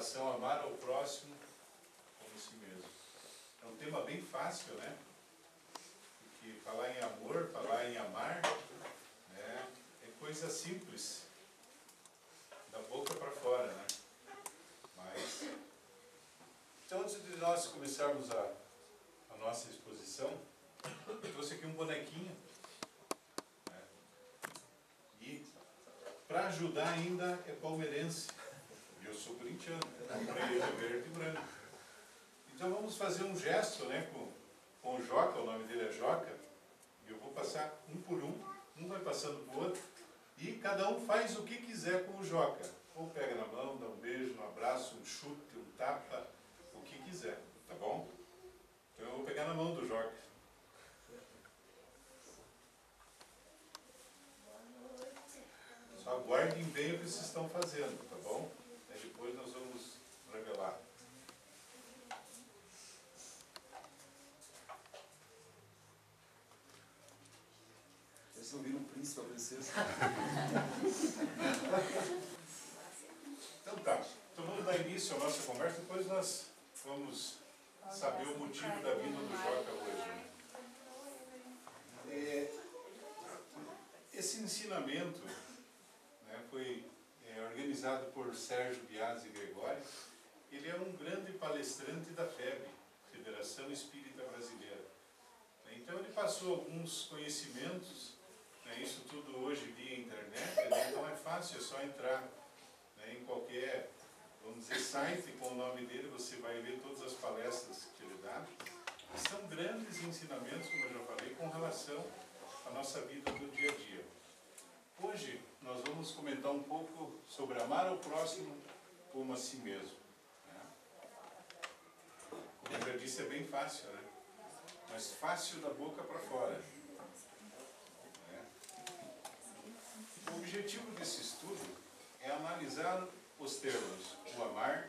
relação a amar ao próximo como si mesmo. É um tema bem fácil, né? Porque falar em amor, falar em amar, né, é coisa simples, da boca para fora, né? Mas, então, antes de nós começarmos a nossa exposição, eu trouxe aqui um bonequinho, né? E para ajudar ainda é palmeirense. E eu sou corintiano, comprei ele verde e branco. Então vamos fazer um gesto, né, com o Joca, o nome dele é Joca, e eu vou passar um por um vai passando para o outro, e cada um faz o que quiser com o Joca. Ou pega na mão, dá um beijo, um abraço, um chute, um tapa, o que quiser, tá bom? Então eu vou pegar na mão do Joca. Só aguardem bem o que vocês estão fazendo, tá bom? Aí depois nós vamos revelar. Vocês não viram o príncipe, a princesa? Então tá. Então vamos dar início à nossa conversa, depois nós vamos saber o motivo da vinda do Joca hoje. Esse ensinamento, né, foi organizado por Sérgio Biasi Gregório. Ele é um grande palestrante da FEB, Federação Espírita Brasileira. Então ele passou alguns conhecimentos, né, isso tudo hoje via internet, né, então é fácil, é só entrar, né, em qualquer, vamos dizer, site com o nome dele, você vai ver todas as palestras que ele dá. São grandes ensinamentos, como eu já falei, com relação à nossa vida do dia a dia. Hoje nós vamos comentar um pouco sobre amar ao próximo como a si mesmo, né? Como eu já disse, é bem fácil, né? Mas fácil da boca para fora, né? O objetivo desse estudo é analisar os termos o amar,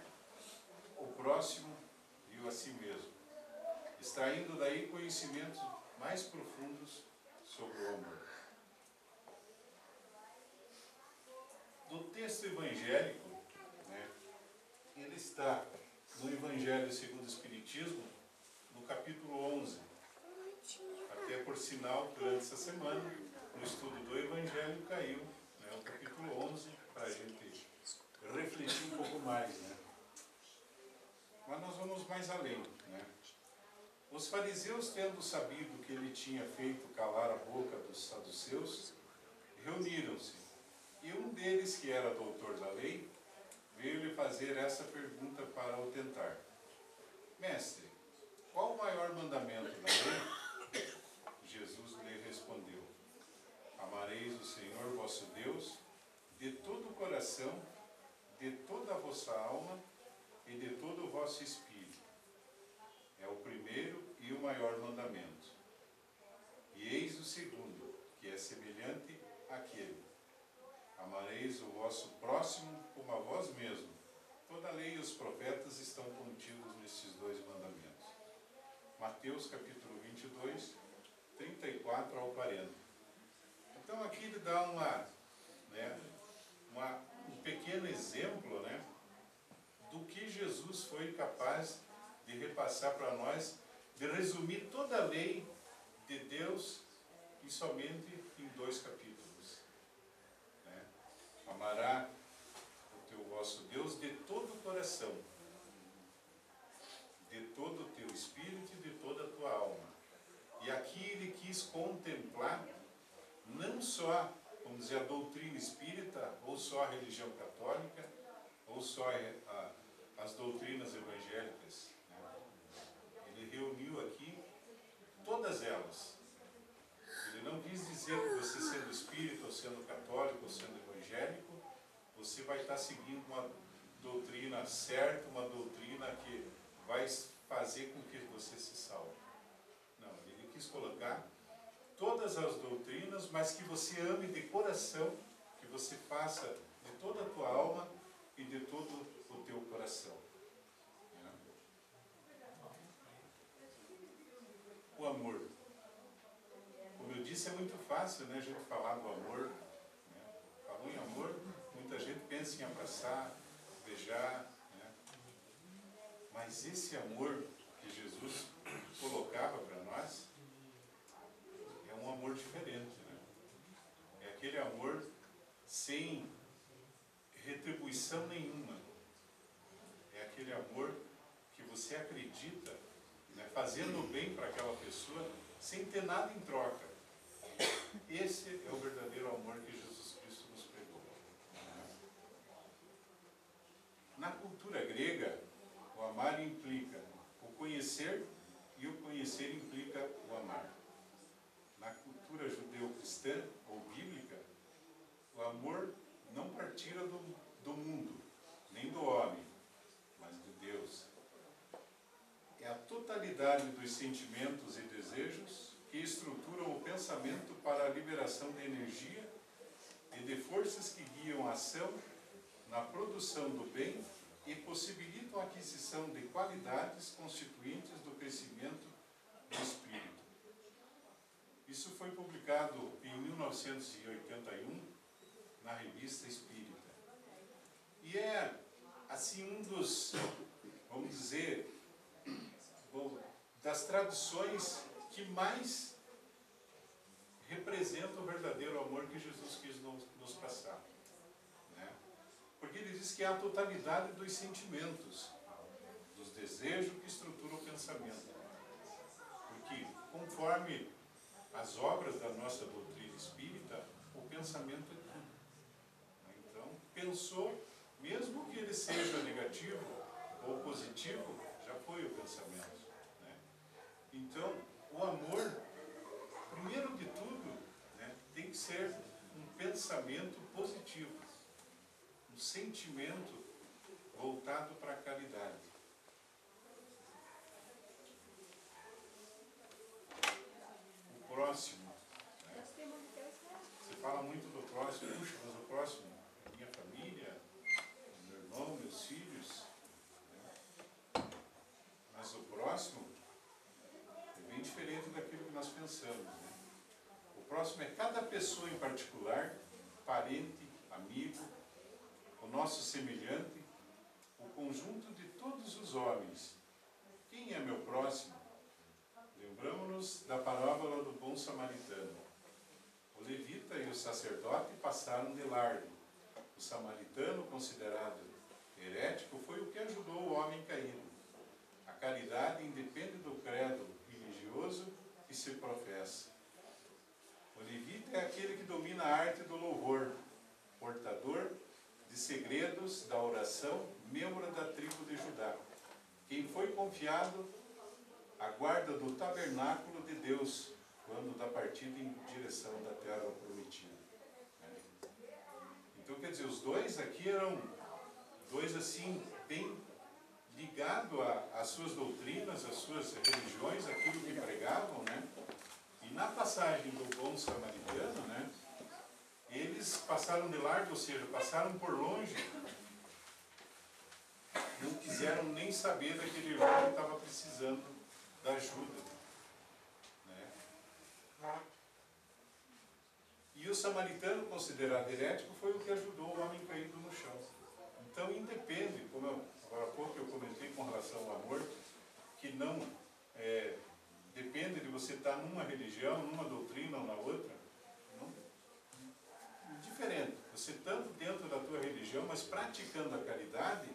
o próximo e o a si mesmo, extraindo daí conhecimentos mais profundos sobre o amor. Do texto evangélico, né, ele está no Evangelho segundo o Espiritismo, no capítulo 11. Até por sinal, durante essa semana, no estudo do Evangelho caiu, né, o capítulo 11, para a gente refletir um pouco mais, né? Mas nós vamos mais além, né? Os fariseus, tendo sabido que ele tinha feito calar a boca dos saduceus, reuniram-se. E um deles, que era doutor da lei, veio-lhe fazer essa pergunta para o tentar. Mestre, qual o maior mandamento da lei? Jesus lhe respondeu. Amareis o Senhor vosso Deus de todo o coração, de toda a vossa alma e de todo o vosso espírito. É o primeiro e o maior mandamento. E eis o segundo, que é semelhante àquele. Amareis o vosso próximo como a vós mesmo. Toda a lei e os profetas estão contidos nestes dois mandamentos. Mateus capítulo 22, 34 ao 40. Então aqui ele dá um pequeno exemplo, né, do que Jesus foi capaz de repassar para nós, de resumir toda a lei de Deus e somente em 2 capítulos. Né? Amará o teu vosso Deus de todo o coração, de todo o teu espírito e de toda a tua alma. E aqui ele quis contemplar não só, vamos dizer, a doutrina espírita, ou só a religião católica, ou só as doutrinas evangélicas, né? Ele reuniu aqui todas elas. Ele não quis dizer que você, sendo espírita, ou sendo católico, ou sendo evangélico, você vai estar seguindo uma doutrina certa, uma doutrina que vai fazer com que você se salve. Não, ele quis colocar todas as doutrinas, mas que você ame de coração, que você faça de toda a tua alma e de todo o teu coração. O amor. Como eu disse, é muito fácil, né, a gente falar do amor. Né? Falou em amor, muita gente pensa em abraçar, beijar, né? Mas esse amor que Jesus colocava para nós é um amor diferente, né? É aquele amor sem retribuição nenhuma. É aquele amor que você acredita, né, fazendo bem para aquela pessoa sem ter nada em troca. Esse é o verdadeiro amor que Jesus Cristo nos pregou. Na cultura grega, o amar implica o conhecer e o conhecer implica o amar. Na cultura judeu-cristã ou bíblica, o amor não partilha do mundo, nem do homem, mas de Deus. É a totalidade dos sentimentos e desejos que estruturam o pensamento para a liberação de energia e de forças que guiam a ação na produção do bem e possibilitam a aquisição de qualidades constituintes do crescimento do espírito. Isso foi publicado em 1981 na Revista Espírita. E é, assim, um dos, vamos dizer, das traduções que mais representa o verdadeiro amor que Jesus quis nos passar. Né? Porque ele diz que é a totalidade dos sentimentos, dos desejos que estruturam o pensamento. Porque, conforme as obras da nossa doutrina espírita, o pensamento é tudo. Então, pensou, mesmo que ele seja negativo ou positivo, já foi o pensamento. Né? Então, o amor, primeiro de tudo, né, tem que ser um pensamento positivo, um sentimento voltado para a caridade. O próximo, né? Você fala muito do próximo, puxa, mas o próximo é minha família, meu irmão, meus filhos. Né? Mas o próximo é bem diferente daquilo que nós pensamos. Né? O próximo é cada pessoa em particular, parente, amigo, o nosso semelhante, o conjunto de todos os homens. Quem é meu próximo? Lembramos-nos da parábola do bom samaritano. O levita e o sacerdote passaram de largo. O samaritano, considerado herético, foi o que ajudou o homem caído. A caridade independe do credo religioso que se professa. O levita é aquele que domina a arte do louvor, portador de segredos da oração, membro da tribo de Judá. Quem foi confiado a guarda do tabernáculo de Deus, quando da partida em direção da terra prometida. Então, quer dizer, os dois aqui eram dois assim, bem ligados às suas doutrinas, às suas religiões, aquilo que pregavam, né? E na passagem do bom samaritano, né, eles passaram de largo, ou seja, passaram por longe, não quiseram nem saber daquele irmão que estava precisando da ajuda. Né? E o samaritano, considerado herético, foi o que ajudou o homem caído no chão. Então, independe, como agora há pouco eu comentei com relação ao amor, que não depende de você estar numa religião, numa doutrina ou na outra, não, diferente. Você estando dentro da tua religião, mas praticando a caridade,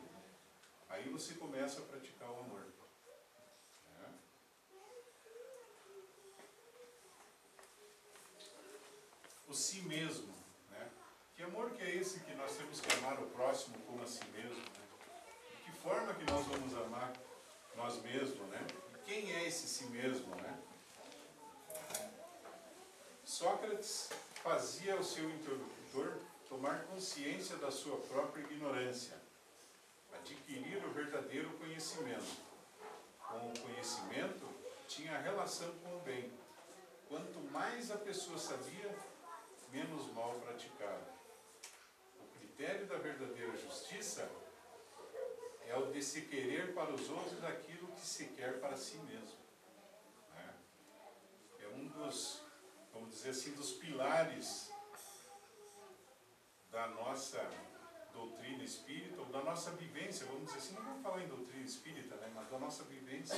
aí você começa a praticar o amor. O si mesmo, né? Que amor que é esse que nós temos que amar o próximo como a si mesmo, né? De que forma que nós vamos amar nós mesmos, né? E quem é esse si mesmo, né? Sócrates fazia ao seu interlocutor tomar consciência da sua própria ignorância, adquirir o verdadeiro conhecimento. Com o conhecimento, tinha relação com o bem. Quanto mais a pessoa sabia, menos mal praticava. O critério da verdadeira justiça é o de se querer para os outros aquilo que se quer para si mesmo. É um dos, vamos dizer assim, dos pilares da nossa doutrina espírita, ou da nossa vivência, vamos dizer assim, não vamos falar em doutrina espírita, né, mas da nossa vivência.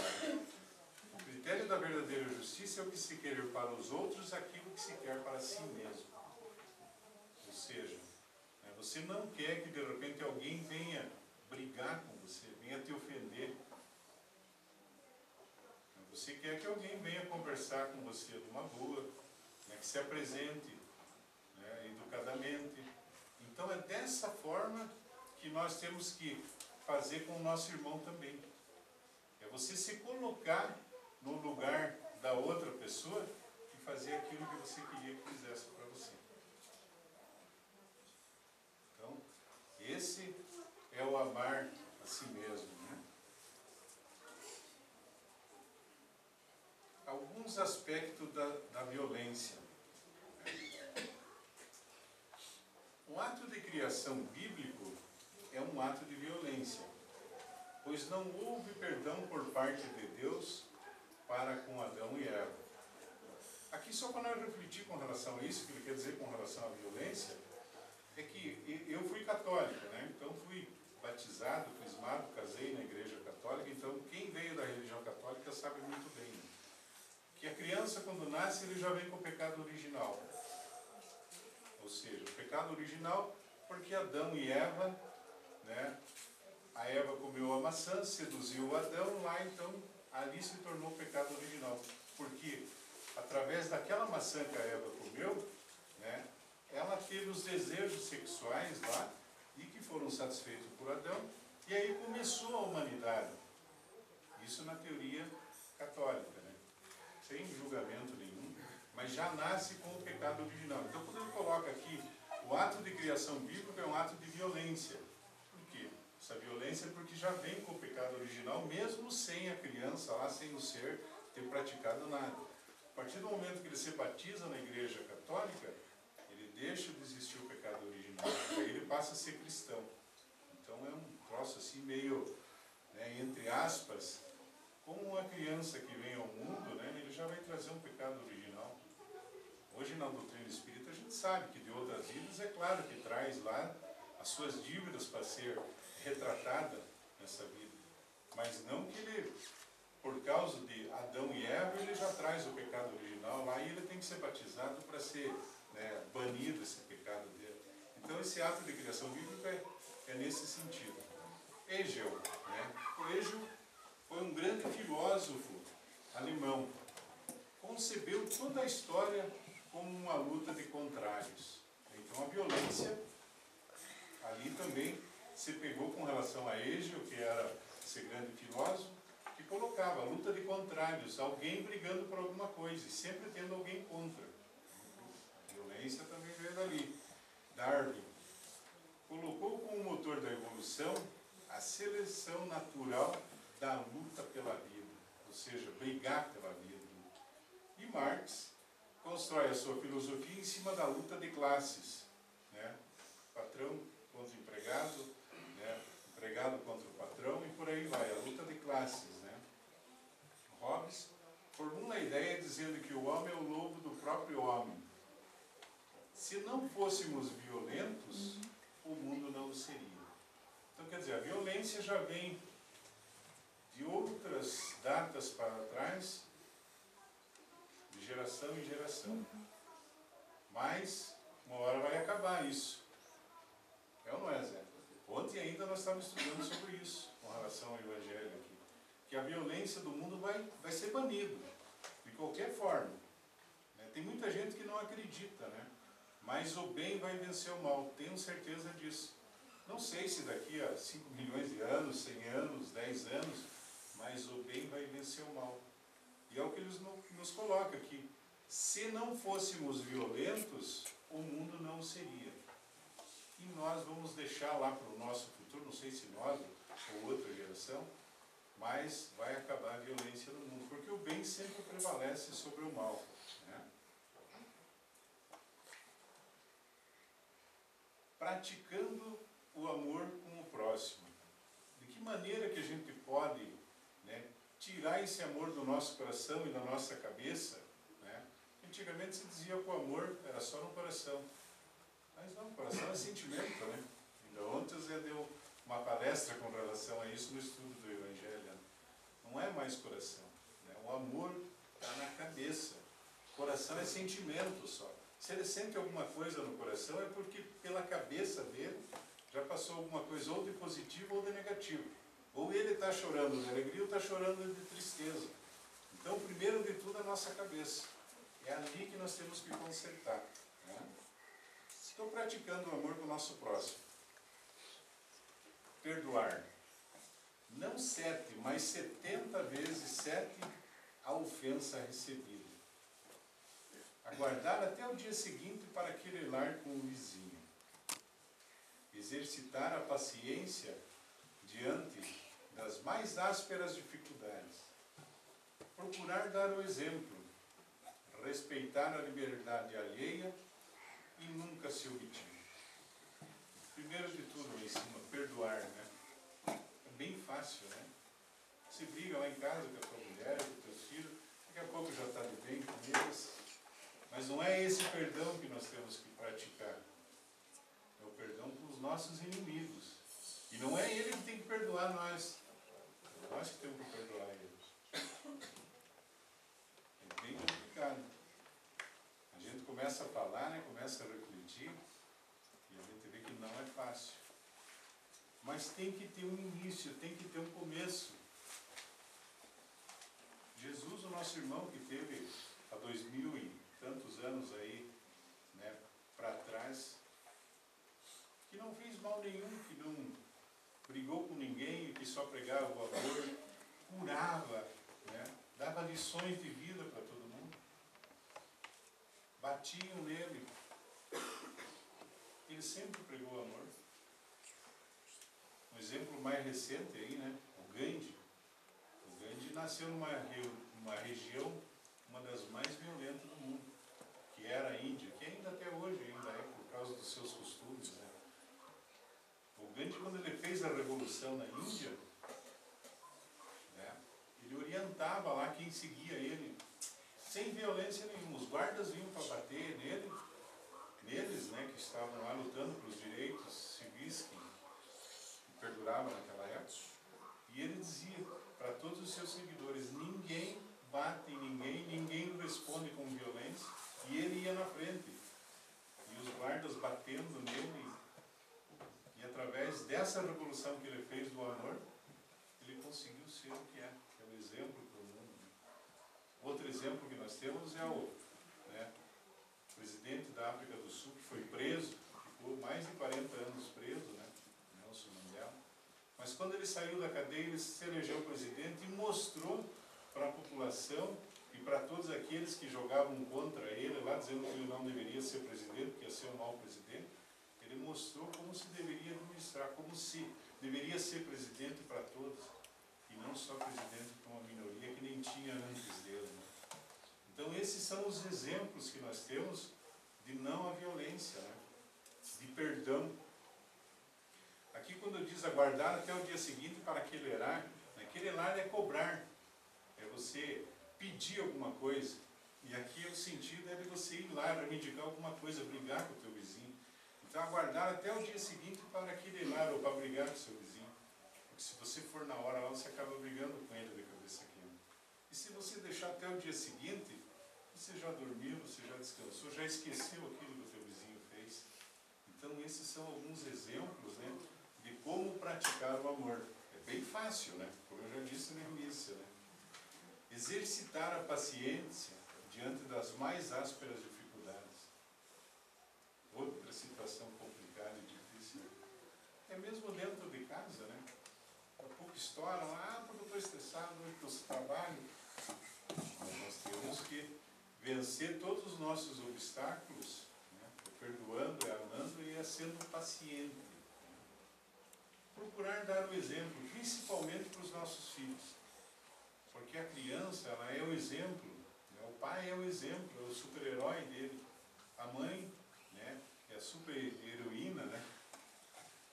O critério da verdadeira justiça é o que se quer para os outros, aquilo que se quer para si mesmo. Ou seja, né, você não quer que de repente alguém venha brigar com você, venha te ofender. Você quer que alguém venha conversar com você numa boa, né, que se apresente, né, educadamente. Então é dessa forma que nós temos que fazer com o nosso irmão também. É você se colocar no lugar da outra pessoa e fazer aquilo que você queria que fizesse para você. Então, esse é o amar a si mesmo, né? Alguns aspectos da violência. O ato de criação bíblico é um ato de violência, pois não houve perdão por parte de Deus para com Adão e Eva. Aqui só para nós refletir com relação a isso, que ele quer dizer com relação à violência, é que eu fui católico, né? Então fui batizado, crismado, casei na igreja católica, então quem veio da religião católica sabe muito bem, né? Que a criança quando nasce ele já vem com o pecado original. Ou seja, o pecado original porque Adão e Eva, né? A Eva comeu a maçã, seduziu o Adão, lá então ali se tornou o pecado original. Porque através daquela maçã que a Eva comeu, né, ela teve os desejos sexuais lá e que foram satisfeitos por Adão, e aí começou a humanidade. Isso na teoria católica, né? Sem julgamento nenhum, mas já nasce com o pecado original. Então quando ele coloca aqui o ato de criação bíblica é um ato de violência. Por quê? Essa violência é porque já vem com o pecado original, mesmo sem a criança lá, sem o ser ter praticado nada. A partir do momento que ele se batiza na igreja católica, ele deixa de existir o pecado original, aí ele passa a ser cristão. Então é um troço assim meio, né, entre aspas, como uma criança que vem ao mundo, né, ele já vai trazer um pecado original. Hoje na doutrina espírita a gente sabe que de outras vidas é claro que traz lá as suas dívidas para ser retratada nessa vida. Mas não que ele, por causa de Adão e Eva, ele já traz o pecado original lá e ele tem que ser batizado para ser, né, banido esse pecado dele. Então esse ato de criação bíblica é nesse sentido. Hegel, né? O Hegel foi um grande filósofo alemão. Concebeu toda a história como uma luta de contrários. Então a violência ali também se pegou com relação a Hegel, que era esse grande filósofo, que colocava a luta de contrários, alguém brigando por alguma coisa e sempre tendo alguém contra. A violência também veio dali. Darwin colocou como motor da evolução a seleção natural da luta pela vida, ou seja, brigar pela vida. E Marx constrói a sua filosofia em cima da luta de classes, né? Patrão contra empregado, né? Empregado contra o patrão e por aí vai, a luta de classes, né? Hobbes formula a ideia dizendo que o homem é o lobo do próprio homem. Se não fôssemos violentos, o mundo não o seria. Então, quer dizer, a violência já vem de outras datas para trás, de geração em geração. Mas, uma hora vai acabar isso. É ou não é, Zé? Ontem ainda nós estávamos estudando sobre isso, com relação ao Evangelho aqui. Que a violência do mundo vai ser banida, de qualquer forma. Tem muita gente que não acredita, né? Mas o bem vai vencer o mal, tenho certeza disso. Não sei se daqui a 5 milhões de anos, 100 anos, 10 anos, mas o bem vai vencer o mal. E é o que eles nos colocam aqui. Se não fôssemos violentos, o mundo não seria. E nós vamos deixar lá para o nosso futuro, não sei se nós ou outra geração, mas vai acabar a violência no mundo, porque o bem sempre prevalece sobre o mal, né? Praticando o amor com o próximo. De que maneira que a gente pode, né, tirar esse amor do nosso coração e da nossa cabeça, né? Antigamente se dizia que o amor era só no coração. Mas não, o coração é sentimento, né? Então, ontem o Zé deu uma palestra com relação a isso no estudo do Evangelho. Não é mais coração, né? O amor está na cabeça. Coração é sentimento só. Se ele sente alguma coisa no coração, é porque pela cabeça dele já passou alguma coisa ou de positivo ou de negativo. Ou ele está chorando de alegria ou está chorando de tristeza. Então, primeiro de tudo, a nossa cabeça. É ali que nós temos que consertar, né? Estou praticando o amor com o nosso próximo. Perdoar. Não 7, mas 70 vezes 7 a ofensa recebida. Aguardar até o dia seguinte para querelar com o vizinho. Exercitar a paciência diante das mais ásperas dificuldades. Procurar dar o exemplo. Respeitar a liberdade alheia e nunca se omitir. Primeiro de tudo, lá em cima, perdoar, né? É bem fácil, né? Você briga lá em casa com a tua mulher, com os teus filhos, daqui a pouco já está de bem com eles. Mas não é esse perdão que nós temos que praticar. É o perdão para os nossos inimigos. E não é ele que tem que perdoar nós. É nós que temos que perdoar ele. É bem complicado. A gente começa a falar, né? Começa a refletir. E a gente vê que não é fácil. Mas tem que ter um início, tem que ter um começo. Jesus, o nosso irmão que teve há 2000 e tantos anos aí, né, para trás, que não fez mal nenhum, que não brigou com ninguém, que só pregava o amor, curava, né, dava lições de vida para todo mundo, batiam nele, ele sempre pregou o amor. Um exemplo mais recente aí, né, o Gandhi. O Gandhi nasceu numa região, uma das mais violentas do mundo, que era a Índia, que ainda até hoje ainda é, por causa dos seus costumes, né? O Gandhi, quando ele fez a revolução na Índia, né, ele orientava lá quem seguia ele, sem violência nenhuma. Os guardas vinham para bater neles, né, que estavam lá lutando pelos direitos civis que perduravam naquela época, e ele dizia para todos os seus seguidores: ninguém bate em ninguém, ninguém responde com violência, e ele ia na frente. E os guardas batendo nele, e através dessa revolução que ele fez do amor, ele conseguiu ser o que é o exemplo para o mundo. Outro exemplo que nós temos é o, né, presidente da África do Sul, que foi preso, ficou mais de 40 anos preso, né, Nelson Mandela. Mas quando ele saiu da cadeia, ele se elegeu presidente e mostrou para a população e para todos aqueles que jogavam contra ele, lá dizendo que ele não deveria ser presidente, que ia ser um mau presidente, ele mostrou como se deveria administrar, como se deveria ser presidente para todos, e não só presidente para uma minoria que nem tinha antes dele, né? Então esses são os exemplos que nós temos de não à violência, né? De perdão. Aqui quando diz aguardar até o dia seguinte para querelar, né? Querelar é cobrar, é você pedir alguma coisa, e aqui o sentido é de você ir lá reivindicar alguma coisa, brigar com o teu vizinho. Então aguardar até o dia seguinte para querelar ou para brigar com o seu vizinho, porque se você for na hora lá, você acaba brigando com ele de cabeça quente. E se você deixar até o dia seguinte, você já dormiu, você já descansou, já esqueceu aquilo que o teu vizinho fez. Então esses são alguns exemplos, né, de como praticar o amor. É bem fácil, né? Como eu já disse no início, né? Exercitar a paciência diante das mais ásperas dificuldades. Outra situação complicada e difícil. É mesmo dentro de casa, né? Daqui a pouco estouram, porque eu estou estressado hoje com o trabalho. Mas nós temos que vencer todos os nossos obstáculos, né? Perdoando, amando e sendo paciente. Procurar dar o exemplo, principalmente para os nossos filhos. Porque a criança, ela é o exemplo, né? O pai é o exemplo, é o super-herói dele. A mãe, né, é a super-heroína, né?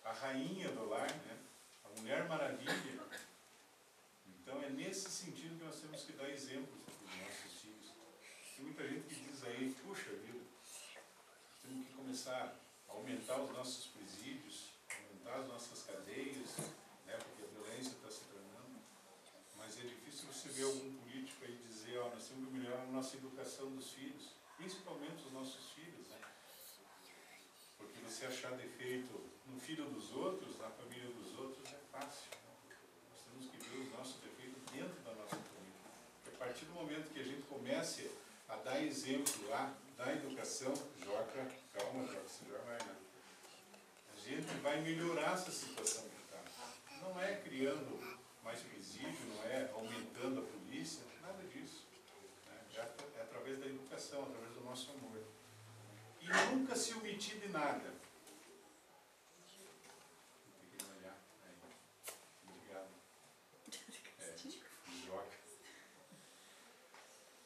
A rainha do lar, né? A Mulher Maravilha. Então é nesse sentido que nós temos que dar exemplos para os nossos filhos. Tem muita gente que diz aí, puxa vida, temos que começar a aumentar os nossos presídios, as nossas cadeias, né, porque a violência está se tornando, mas é difícil você ver algum político aí dizer, ó, nós temos que melhorar a nossa educação dos filhos, principalmente os nossos filhos, né? Porque você achar defeito no filho dos outros, na família dos outros, é fácil. Nós temos que ver os nossos defeitos dentro da nossa família. Porque a partir do momento que a gente comece a dar exemplo lá da educação, Joca, calma, Joca, você já vai, né? A gente vai melhorar essa situação que está. Não é criando mais presídio, não é aumentando a polícia, nada disso. Né? É através da educação, através do nosso amor. E nunca se omitir de nada. Tem que olhar aí. Obrigado. Joca.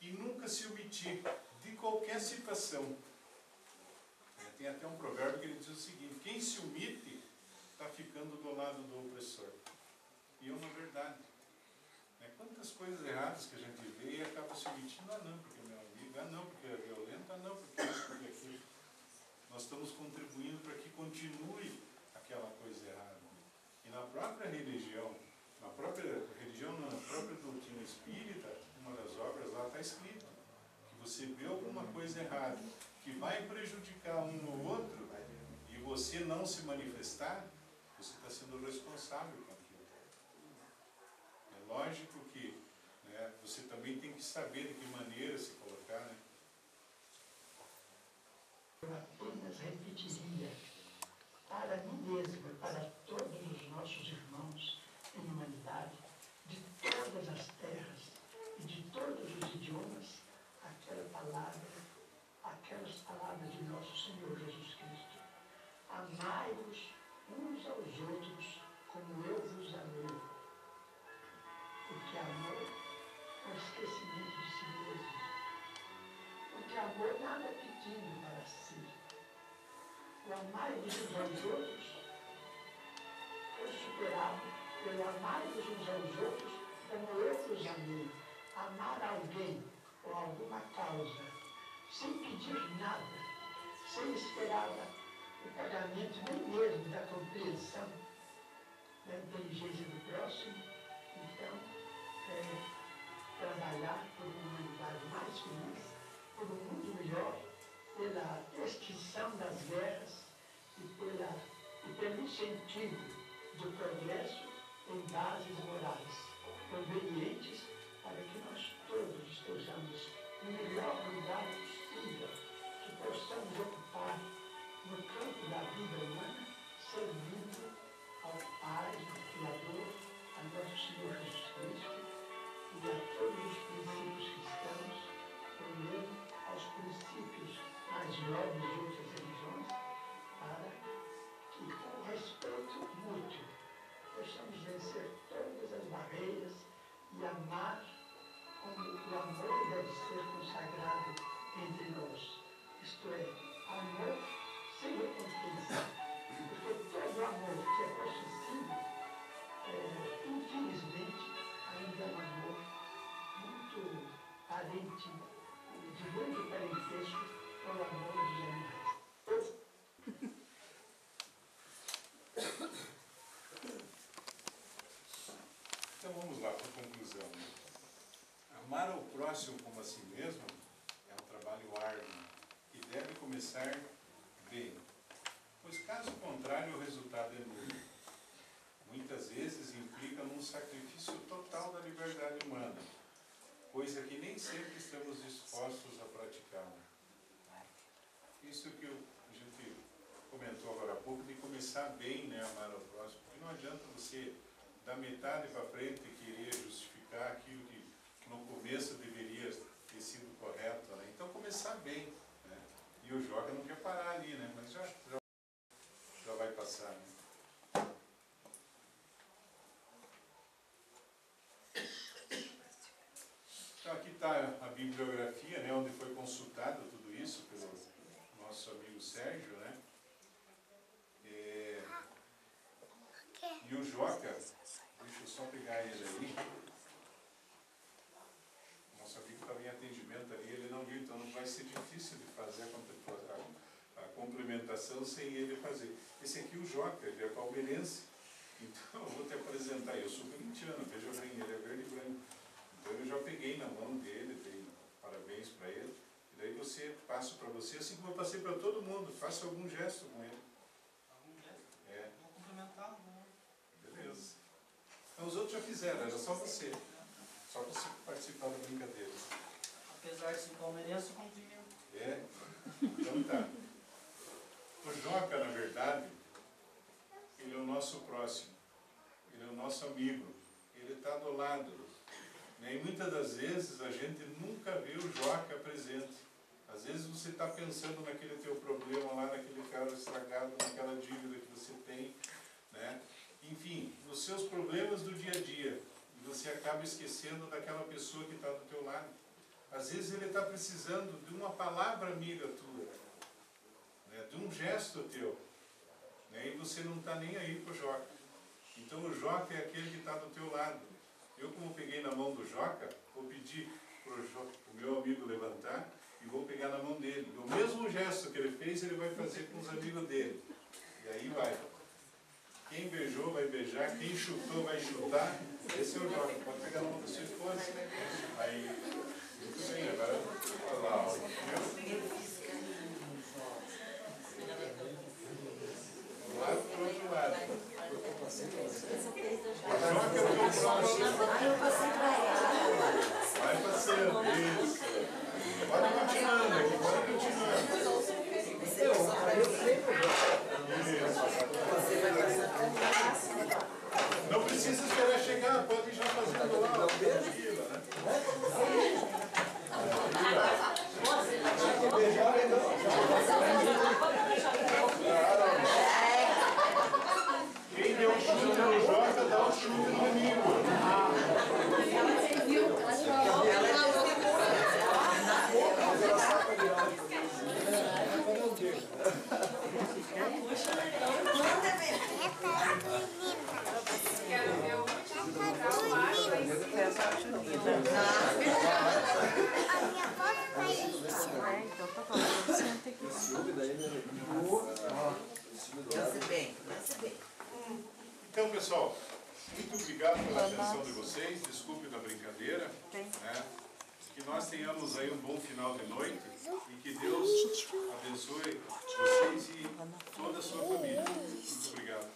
E nunca se omitir de qualquer situação. Tem até um provérbio que ele diz o seguinte: quem se omite está ficando do lado do opressor. E é uma verdade. Quantas coisas erradas que a gente vê e acaba se omitindo, não, porque é meu amigo, não, porque é violento, não, porque isso, porque aquilo. Nós estamos contribuindo para que continue aquela coisa errada. E na própria religião, na própria doutrina espírita, uma das obras lá está escrito que você vê alguma coisa errada que vai prejudicar um ou outro e você não se manifestar, você está sendo responsável por aquilo. É lógico que, né, você também tem que saber de que maneira se colocar, né? Eu apenas repetiria para mim mesma, para todos os nossos irmãos em humanidade, de todas as terras e de todos os idiomas, aquelas palavras de nosso Senhor Jesus Cristo. Amai-vos uns aos outros como eu vos amei. Porque amor é o esquecimento de si mesmo. Porque amor nada é pedindo para si. O amai-vos uns aos outros foi superado pelo amai-vos uns aos outros como eu vos amei. Amar alguém ou alguma causa, sem pedir nada, sem esperar o pagamento nem mesmo da compreensão da inteligência do próximo. Então, trabalhar por uma humanidade mais feliz, por um mundo melhor, pela extinção das guerras e pelo sentido do progresso em bases morais convenientes para que nós todos estejamos no melhor lugar possível, que possamos ocupar no campo da vida humana, servindo ao Pai, ao Criador, a nosso Senhor Jesus Cristo e a todos os princípios cristãos, unindo aos princípios mais nobres de outras religiões, para que, com respeito mútuo, possamos vencer todas as barreiras e amar como o amor deve ser consagrado entre nós. Isto é, amor sem recompensa. Porque todo amor que é possível, infelizmente, ainda é um amor muito parente, de grande parentesco com o amor dos animais. Então vamos lá para a conclusão. Amar ao próximo como a si mesmo é um trabalho árduo e deve começar bem, pois caso contrário o resultado é nulo. Muitas vezes implica num sacrifício total da liberdade humana, coisa que nem sempre estamos dispostos a praticar. Isso que a gente comentou agora há pouco, de começar bem, né, amar ao próximo, porque não adianta você da metade para frente querer justificar aquilo que no começo deveria ter sido correto, né? Então começar bem, né? E o Joca não quer parar ali, né? Mas já vai passar, né? Então aqui está a bibliografia, né, onde foi consultado tudo isso pelo nosso amigo Sérgio, né? E o Joca, deixa eu só pegar ele aí. Nosso amigo estava em atendimento ali, ele não viu, então não vai ser difícil de fazer a complementação sem ele fazer. Esse aqui, o Joca, ele é palmeirense, então eu vou te apresentar. Eu sou corintiano, veja bem, ele é verde e branco. Então eu já peguei na mão dele, dei parabéns para ele. E daí passo para você, assim como eu passei para todo mundo, faça algum gesto com ele. Algum gesto? É. Vou cumprimentar, né? Beleza. Então os outros já fizeram, era só você. Só você participar da brincadeira. Apesar de ser palmeirense, eu cumprimento. É? Então tá. O Joca, na verdade, ele é o nosso próximo. Ele é o nosso amigo. Ele está do lado. E muitas das vezes a gente nunca vê o Joca presente. Às vezes você está pensando naquele teu problema lá, naquele carro estragado, naquela dívida que você tem, né? Enfim, nos seus problemas do dia a dia. E você acaba esquecendo daquela pessoa que está do teu lado. Às vezes ele está precisando de uma palavra amiga tua, né? De um gesto teu. Né? E você não está nem aí para o Joca. Então o Joca é aquele que está do teu lado. Eu, como peguei na mão do Joca, vou pedir para o meu amigo levantar e vou pegar na mão dele. E o mesmo gesto que ele fez, ele vai fazer com os amigos dele. E aí vai. Quem beijou vai beijar, quem chutou vai chutar. Esse é o Joca. Pode pegar na mão da sua esposa. Aí, muito bem, agora olha lá. Ó. Do lado para o outro lado. Joca é o teu próximo. Vai passando, isso. Pode continuando aqui, pode continuando. Não precisa esperar chegar, pode ir já fazendo lá. Tranquila, né? Quem deu um chute no Joca, dá um chute no amigo. Então, pessoal, muito obrigado pela atenção de vocês. Desculpe da brincadeira. Né? Que nós tenhamos aí um bom final de noite e que Deus abençoe vocês e toda a sua família. Muito obrigado.